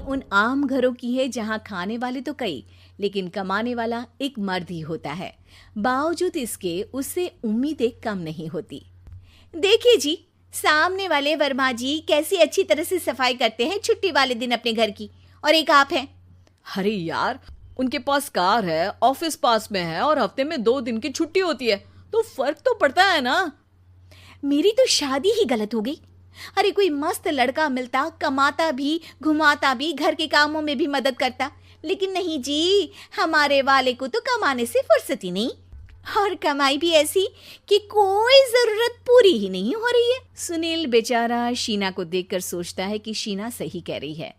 उन आम घरों की है जहां खाने वाले तो कई, लेकिन कमाने वाला एक मर्द ही होता है। बावजूद इसके उससे उम्मीदें कम नहीं होती। देखिए जी, सामने वाले वर्मा जी कैसी अच्छी तरह से सफाई करते हैं छुट्टी वाले दिन अपने घर की, और एक आप हैं। अरे यार, उनके पास कार है, ऑफिस पास में है और हफ्ते में 2 दिन की छुट्टी होती है, तो फर्क तो पड़ता है ना। मेरी तो शादी ही गलत हो गई। अरे कोई मस्त लड़का मिलता, कमाता भी, घुमाता भी, घर के कामों में भी मदद करता, लेकिन नहीं जी, हमारे वाले को तो कमाने से फुर्सत ही नहीं, और कमाई भी ऐसी कि कोई जरूरत पूरी ही नहीं हो रही है। सुनील बेचारा शीना को देखकर सोचता है कि शीना सही कह रही है।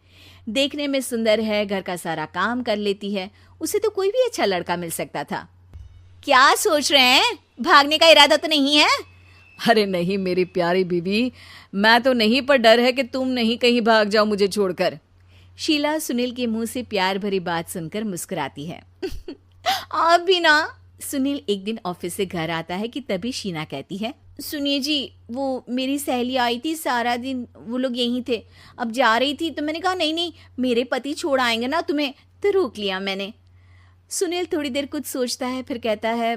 देखने में सुंदर है, घर का सारा काम कर लेती है, उसे तो कोई भी अच्छा लड़का मिल सकता था। क्या सोच रहे हैं? भागने का इरादा तो नहीं है? अरे नहीं मेरी प्यारी बीवी, मैं तो नहीं, पर डर है कि तुम नहीं कहीं भाग जाओ मुझे छोड़कर। शीला सुनील के मुंह से प्यार भरी बात सुनकर मुस्कुराती है। आप भी ना। सुनील एक दिन ऑफिस से घर आता है कि तभी शीना कहती है, सुनिए जी, वो मेरी सहेली आई थी, सारा दिन वो लोग यहीं थे, अब जा रही थी तो मैंने कहा नहीं नहीं, मेरे पति छोड़ आएंगे ना तुम्हें, तो रोक लिया मैंने। सुनील थोड़ी देर कुछ सोचता है, फिर कहता है,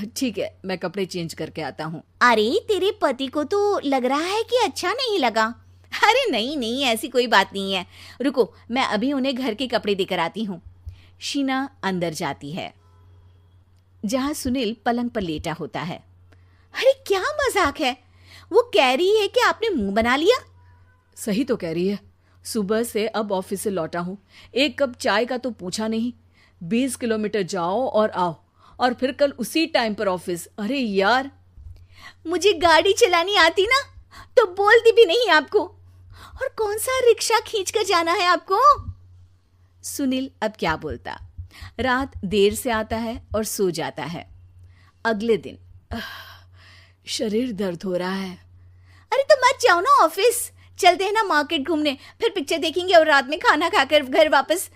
ठीक है, मैं कपड़े चेंज करके आता हूँ। अरे तेरे पति को तो लग रहा है कि अच्छा नहीं लगा। अरे नहीं नहीं, ऐसी कोई बात नहीं है, रुको मैं अभी उन्हें घर के कपड़े देकर आती हूँ। शीना अंदर जाती है जहां सुनील पलंग पर लेटा होता है। अरे क्या मजाक है, वो कह रही है कि आपने मुंह बना लिया। सही तो कह रही है, सुबह से अब ऑफिस से लौटा हूँ, एक कप चाय का तो पूछा नहीं, 20 किलोमीटर जाओ और आओ, और फिर कल उसी टाइम पर ऑफिस। अरे यार, मुझे गाड़ी चलानी आती ना तो बोलती भी नहीं आपको, और कौन सा रिक्शा खींच कर जाना है आपको। सुनील अब क्या बोलता। रात देर से आता है और सो जाता है। अगले दिन शरीर दर्द हो रहा है। अरे तो मत जाओ ना ऑफिस, चलते हैं ना मार्केट घूमने, फिर पिक्चर देखेंगे और रात में खाना खाकर घर वापस।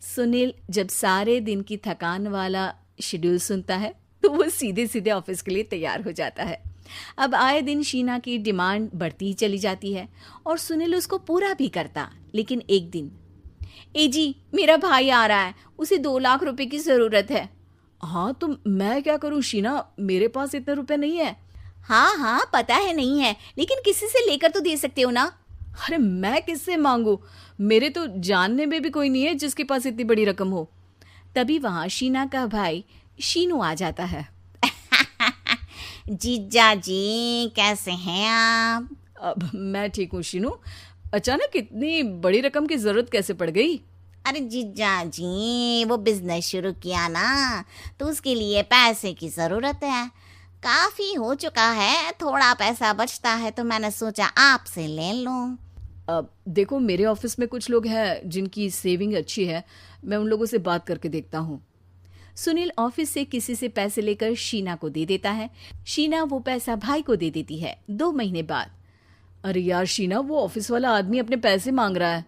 सुनील जब सारे दिन की थकान वाला शेड्यूल सुनता है तो वो सीधे सीधे ऑफिस के लिए तैयार हो जाता है। अब आए दिन शीना की डिमांड बढ़ती ही चली जाती है और सुनील उसको पूरा भी करता। लेकिन एक दिन, ए जी मेरा भाई आ रहा है, उसे 2 लाख रुपए की जरूरत है। हाँ तो मैं क्या करूँ शीना, मेरे पास इतने रुपए नहीं है। हाँ हाँ पता है नहीं है, लेकिन किसी से लेकर तो दे सकते हो ना। अरे मैं किससे मांगू, मेरे तो जानने में भी कोई नहीं है जिसके पास इतनी बड़ी रकम हो। तभी वहां शीना का भाई शीनू आ जाता है। जीजा जी कैसे हैं आप? अब मैं ठीक हूँ शीनू, अचानक इतनी बड़ी रकम की जरूरत कैसे पड़ गई? अरे जीजा जी, वो बिजनेस शुरू किया ना, तो उसके लिए पैसे की जरूरत है, काफी हो चुका है, थोड़ा पैसा बचता है तो मैंने सोचा आपसे ले लूं। अब देखो, मेरे ऑफिस में कुछ लोग हैं जिनकी सेविंग अच्छी है, मैं उन लोगों से बात करके देखता हूँ। सुनील ऑफिस से किसी से पैसे लेकर शीना को दे देता है। शीना वो पैसा भाई को दे देती है। 2 महीने बाद, अरे यार शीना, वो ऑफिस वाला आदमी अपने पैसे मांग रहा है,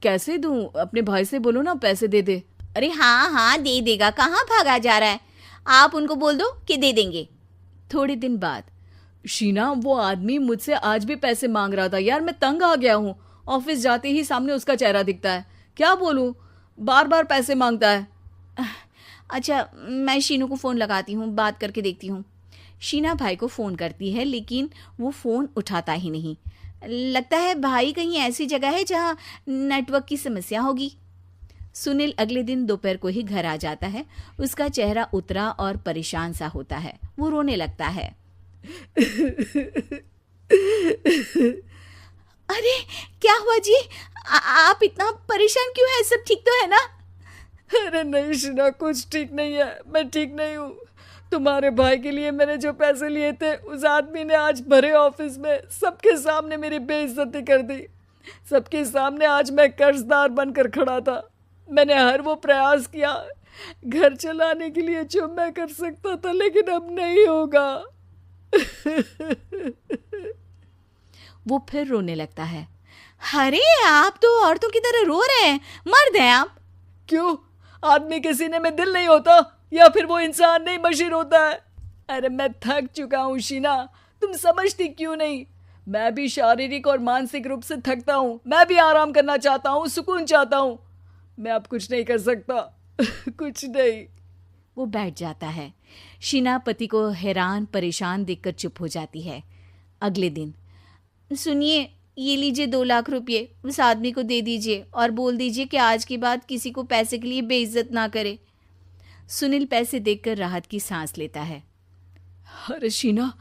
कैसे दूं? अपने भाई से बोलो ना पैसे दे दे। अरे हाँ हाँ दे देगा, कहाँ भागा जा रहा है, आप उनको बोल दो कि दे देंगे। थोड़े दिन बाद, शीना, वो आदमी मुझसे आज भी पैसे मांग रहा था यार, मैं तंग आ गया हूँ, ऑफिस जाते ही सामने उसका चेहरा दिखता है, क्या बोलूँ, बार बार पैसे मांगता है। अच्छा मैं शीनू को फ़ोन लगाती हूँ, बात करके देखती हूँ। शीना भाई को फ़ोन करती है लेकिन वो फ़ोन उठाता ही नहीं। लगता है भाई कहीं ऐसी जगह है जहाँ नेटवर्क की समस्या होगी। सुनील अगले दिन दोपहर को ही घर आ जाता है। उसका चेहरा उतरा और परेशान सा होता है। वो रोने लगता है। अरे क्या हुआ जी, आप इतना परेशान क्यों हैं? सब ठीक तो है ना? अरे नहीं शीना, कुछ ठीक नहीं है, मैं ठीक नहीं हूँ। तुम्हारे भाई के लिए मैंने जो पैसे लिए थे, उस आदमी ने आज भरे ऑफिस में सबके सामने मेरी बेइज्जती कर दी। सबके सामने आज मैं कर्जदार बनकर खड़ा था। मैंने हर वो प्रयास किया घर चलाने के लिए जो मैं कर सकता था, लेकिन अब नहीं होगा। वो फिर रोने लगता है। अरे आप तो औरतों की तरह रो रहे हैं, मर्द हैं आप। क्यों, आदमी के सीने में दिल नहीं होता, या फिर वो इंसान नहीं मशीन होता है? अरे मैं थक चुका हूँ शीना, तुम समझती क्यों नहीं? मैं भी शारीरिक और मानसिक रूप से थकता हूँ, मैं भी आराम करना चाहता हूँ, सुकून चाहता हूँ। मैं अब कुछ नहीं कर सकता। कुछ नहीं। वो बैठ जाता है। शीना पति को हैरान परेशान देखकर चुप हो जाती है। अगले दिन, सुनिए, ये लीजिए 2 लाख रुपये, उस आदमी को दे दीजिए और बोल दीजिए कि आज के बाद किसी को पैसे के लिए बेइज्जत ना करे। सुनील पैसे देखकर राहत की सांस लेता है। अरे शीना,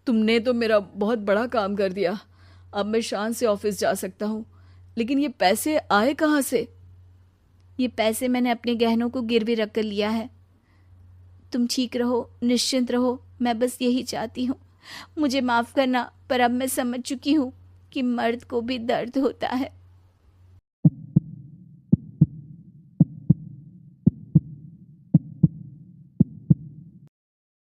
तुमने तो मेरा बहुत बड़ा काम कर दिया। अब मैं शान से ऑफिस जा सकता हूँ, लेकिन ये पैसे आए कहाँ से? ये पैसे मैंने अपने गहनों को गिरवी रख कर लिया है। तुम ठीक रहो, निश्चिंत रहो, मैं बस यही चाहती हूँ। मुझे माफ़ करना, पर अब मैं समझ चुकी हूँ कि मर्द को भी दर्द होता है।